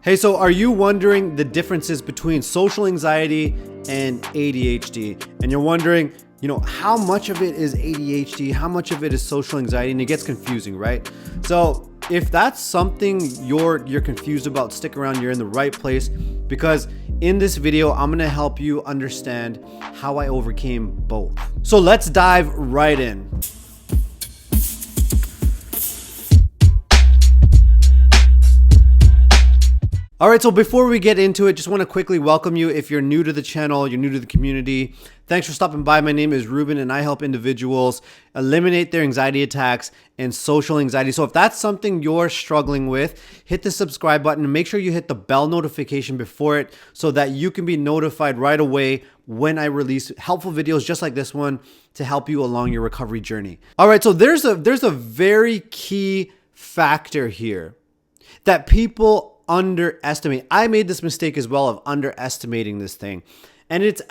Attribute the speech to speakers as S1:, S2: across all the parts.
S1: Hey, so are you wondering the differences between social anxiety and ADHD? And you're wondering, how much of it is ADHD? How much of it is social anxiety? And it gets confusing, right? So if that's something you're confused about, stick around, you're in the right place, because in this video, I'm gonna help you understand how I overcame both. So let's dive right in. All right, so before we get into it, just want to quickly welcome you. If you're new to the channel, you're new to the community, thanks for stopping by. My name is Rubin, and I help individuals eliminate their anxiety attacks and social anxiety. So if that's something you're struggling with, hit the subscribe button and make sure you hit the bell notification before it so that you can be notified right away when I release helpful videos just like this one to help you along your recovery journey. All right, so there's a very key factor here that people underestimate. I made this mistake as well of underestimating this thing. And it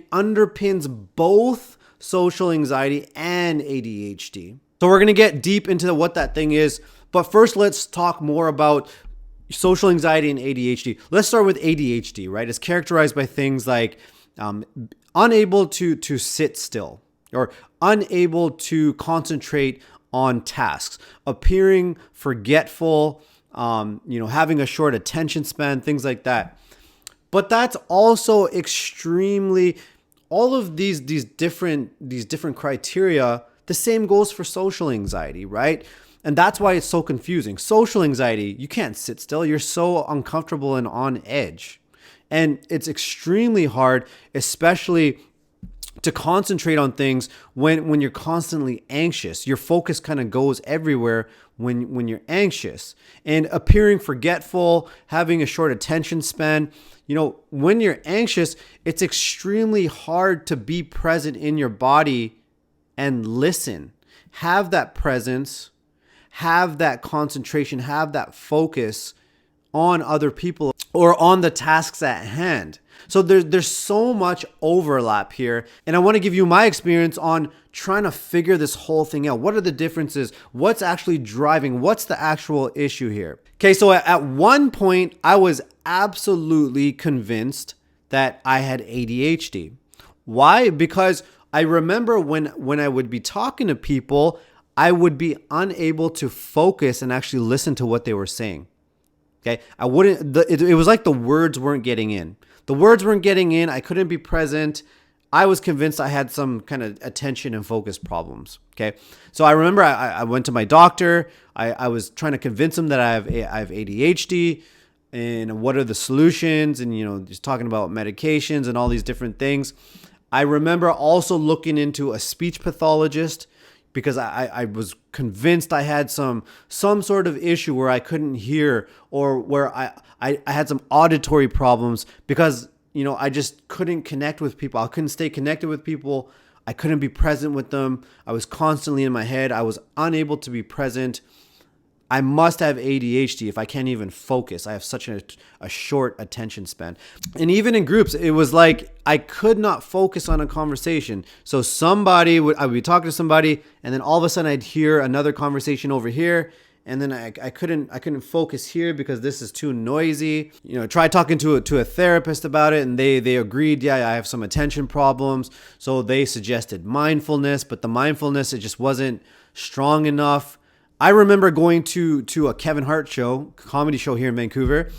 S1: underpins both social anxiety and ADHD. So we're going to get deep into what that thing is. But first, let's talk more about social anxiety and ADHD. Let's start with ADHD, right? It's characterized by things like unable to sit still or unable to concentrate on tasks, appearing forgetful, having a short attention span, things like that. But that's also extremely, all of these different criteria, the same goes for social anxiety, right? And that's why it's so confusing. Social anxiety, you can't sit still. You're so uncomfortable and on edge. And it's extremely hard, especially to concentrate on things when you're constantly anxious. Your focus kind of goes everywhere when you're anxious, and appearing forgetful, having a short attention span. When you're anxious, it's extremely hard to be present in your body and listen, have that presence, have that concentration, have that focus on other people or on the tasks at hand. So there's so much overlap here. And I want to give you my experience on trying to figure this whole thing out. What are the differences? What's actually driving? What's the actual issue here? Okay, so at one point, I was absolutely convinced that I had ADHD. Why? Because I remember when I would be talking to people, I would be unable to focus and actually listen to what they were saying. Okay, it was like the words weren't getting in. The words weren't getting in. I couldn't be present. I was convinced I had some kind of attention and focus problems. Okay, so I remember I went to my doctor. I was trying to convince him that I have ADHD and what are the solutions, and just talking about medications and all these different things. I remember also looking into a speech pathologist because I was convinced I had some sort of issue where I couldn't hear, or where I had some auditory problems because, I just couldn't connect with people. I couldn't stay connected with people. I couldn't be present with them. I was constantly in my head. I was unable to be present. I must have ADHD if I can't even focus. I have such a short attention span. And even in groups, it was like I could not focus on a conversation. So I would be talking to somebody, and then all of a sudden I'd hear another conversation over here, and then I couldn't focus here because this is too noisy. Try talking to a therapist about it, and they agreed, yeah, I have some attention problems. So they suggested mindfulness, but the mindfulness, it just wasn't strong enough. I remember going to a Kevin Hart comedy show here in Vancouver.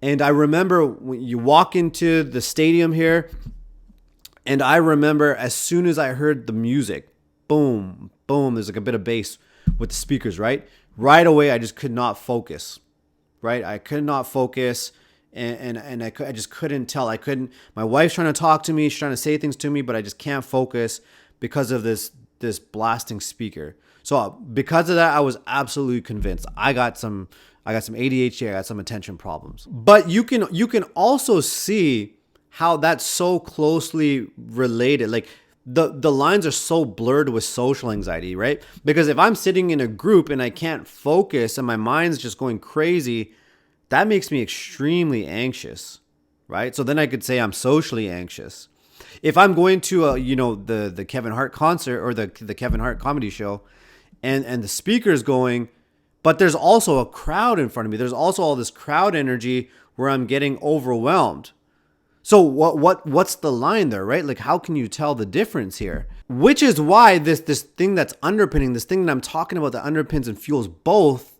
S1: And I remember when you walk into the stadium here, and I remember as soon as I heard the music, boom, boom, there's like a bit of bass with the speakers, right? Right away, I just could not focus, right? I could not focus, and I just couldn't tell. My wife's trying to talk to me, she's trying to say things to me, but I just can't focus because of this blasting speaker. So because of that, I was absolutely convinced I got some ADHD, I got some attention problems. But you can also see how that's so closely related. Like the lines are so blurred with social anxiety, right? Because if I'm sitting in a group and I can't focus and my mind's just going crazy, that makes me extremely anxious, right? So then I could say I'm socially anxious. If I'm going to the Kevin Hart concert or the Kevin Hart comedy show, and the speaker's going, But there's also a crowd in front of me. There's also all this crowd energy where I'm getting overwhelmed. So what's the line there, right? Like, how can you tell the difference here? Which is why this thing that's underpinning, this thing that I'm talking about that underpins and fuels both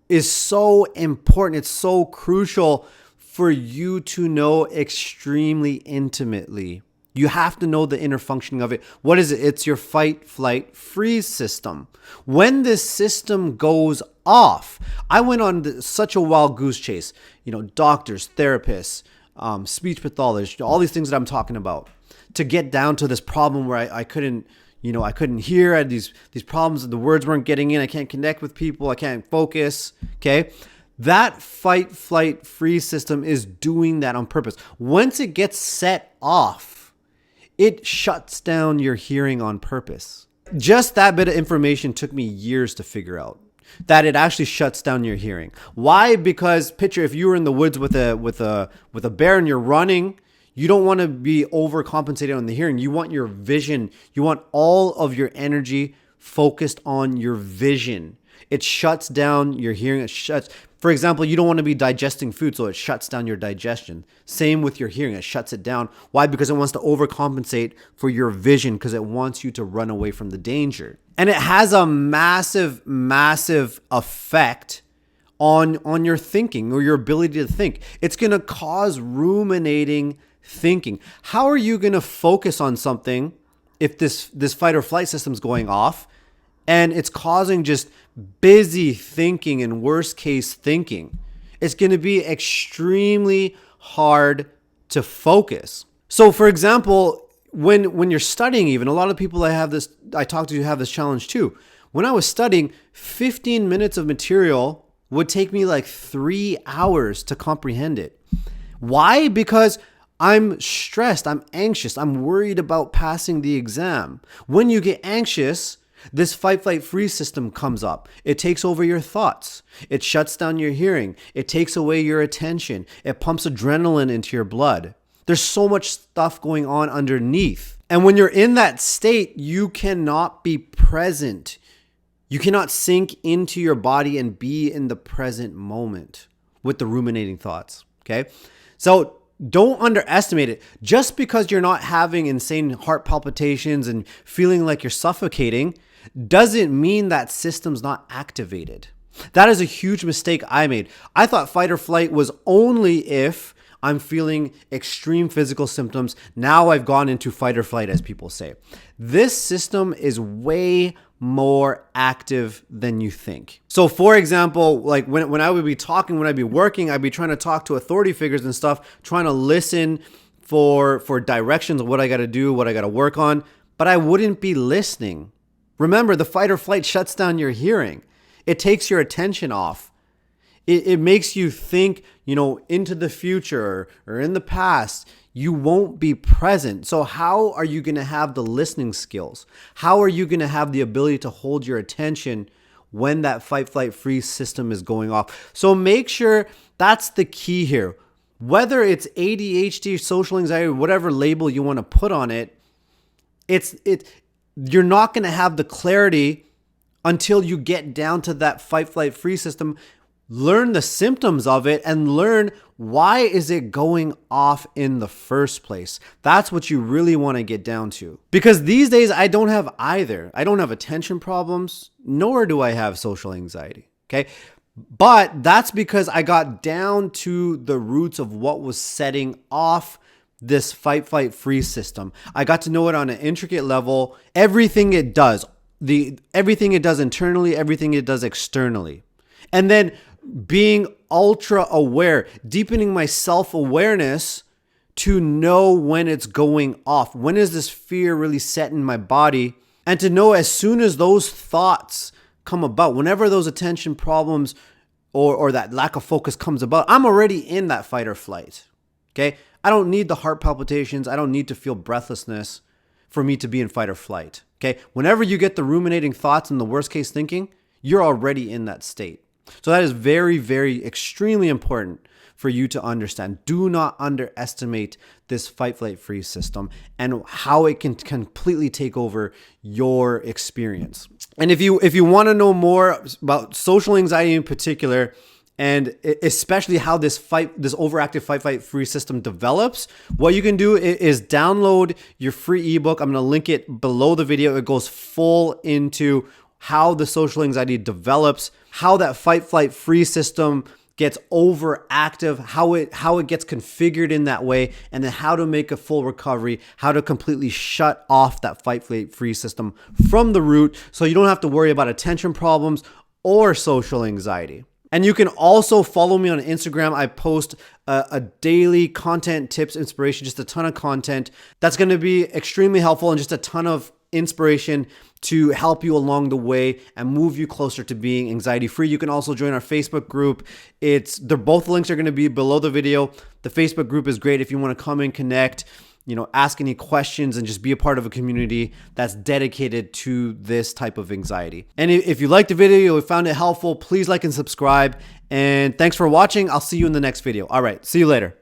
S1: is so important. It's so crucial for you to know extremely intimately. You have to know the inner functioning of it. What is it? It's your fight, flight, freeze system. When this system goes off, I went on such a wild goose chase. Doctors, therapists, speech pathologists, all these things that I'm talking about, to get down to this problem where I couldn't hear. I had these problems. The words weren't getting in. I can't connect with people. I can't focus. Okay. That fight, flight, freeze system is doing that on purpose. Once it gets set off, it shuts down your hearing on purpose. Just that bit of information took me years to figure out, that it actually shuts down your hearing. Why? Because picture if you were in the woods with a bear and you're running, you don't want to be overcompensated on the hearing. You want your vision. You want all of your energy focused on your vision. It shuts down your hearing. For example, you don't want to be digesting food, so it shuts down your digestion. Same with your hearing. It shuts it down. Why? Because it wants to overcompensate for your vision, because it wants you to run away from the danger. And it has a massive, massive effect on your thinking or your ability to think. It's going to cause ruminating thinking. How are you going to focus on something if this fight or flight system's going off and it's causing just busy thinking and worst case thinking? It's going to be extremely hard to focus. So for example, when you're studying, even a lot of people I talk to have this challenge too. When I was studying, 15 minutes of material would take me like 3 hours to comprehend it. Why? Because I'm stressed, I'm anxious, I'm worried about passing the exam. When you get anxious, this fight, flight, freeze system comes up. It takes over your thoughts. It shuts down your hearing. It takes away your attention. It pumps adrenaline into your blood. There's so much stuff going on underneath. And when you're in that state, you cannot be present. You cannot sink into your body and be in the present moment with the ruminating thoughts. Okay? So don't underestimate it. Just because you're not having insane heart palpitations and feeling like you're suffocating doesn't mean that system's not activated. That is a huge mistake I made. I thought fight or flight was only if I'm feeling extreme physical symptoms. Now I've gone into fight or flight, as people say. This system is way more active than you think. So for example, like when I would be talking, when I'd be working, I'd be trying to talk to authority figures and stuff, trying to listen for directions of what I got to do, what I got to work on, but I wouldn't be listening. Remember, the fight or flight shuts down your hearing. It takes your attention off. It makes you think, into the future or in the past. You won't be present. So how are you going to have the listening skills? How are you going to have the ability to hold your attention when that fight, flight, freeze system is going off? So make sure that's the key here. Whether it's ADHD, social anxiety, whatever label you want to put on it, you're not going to have the clarity until you get down to that fight, flight, freeze system. Learn the symptoms of it and learn why is it going off in the first place. That's what you really want to get down to. Because these days I don't have either. I don't have attention problems, nor do I have social anxiety. Okay. But that's because I got down to the roots of what was setting off this fight, flight, freeze system. I got to know it on an intricate level. Everything it does, everything it does internally, everything it does externally. And then being ultra aware, deepening my self-awareness to know when it's going off. When is this fear really set in my body? And to know as soon as those thoughts come about, whenever those attention problems or that lack of focus comes about, I'm already in that fight or flight. Okay? I don't need the heart palpitations. I don't need to feel breathlessness for me to be in fight or flight. Okay? Whenever you get the ruminating thoughts and the worst case thinking, you're already in that state. So that is very, very extremely important for you to understand. Do not underestimate this fight, flight, freeze system and how it can completely take over your experience. And if you want to know more about social anxiety in particular, and especially how this overactive fight, flight, freeze system develops, what you can do is download your free ebook. I'm going to link it below the video. It goes full into how the social anxiety develops, how that fight, flight, freeze system gets overactive, how it gets configured in that way, and then how to make a full recovery, how to completely shut off that fight, flight, freeze system from the root so you don't have to worry about attention problems or social anxiety. And you can also follow me on Instagram. I post a daily content, tips, inspiration, just a ton of content that's going to be extremely helpful and just a ton of inspiration to help you along the way and move you closer to being anxiety free. You can also join our Facebook group. Both links are going to be below the video. The Facebook group is great if you want to come and connect, ask any questions and just be a part of a community that's dedicated to this type of anxiety. And if you liked the video, you found it helpful, please like and subscribe. And thanks for watching. I'll see you in the next video. All right, see you later.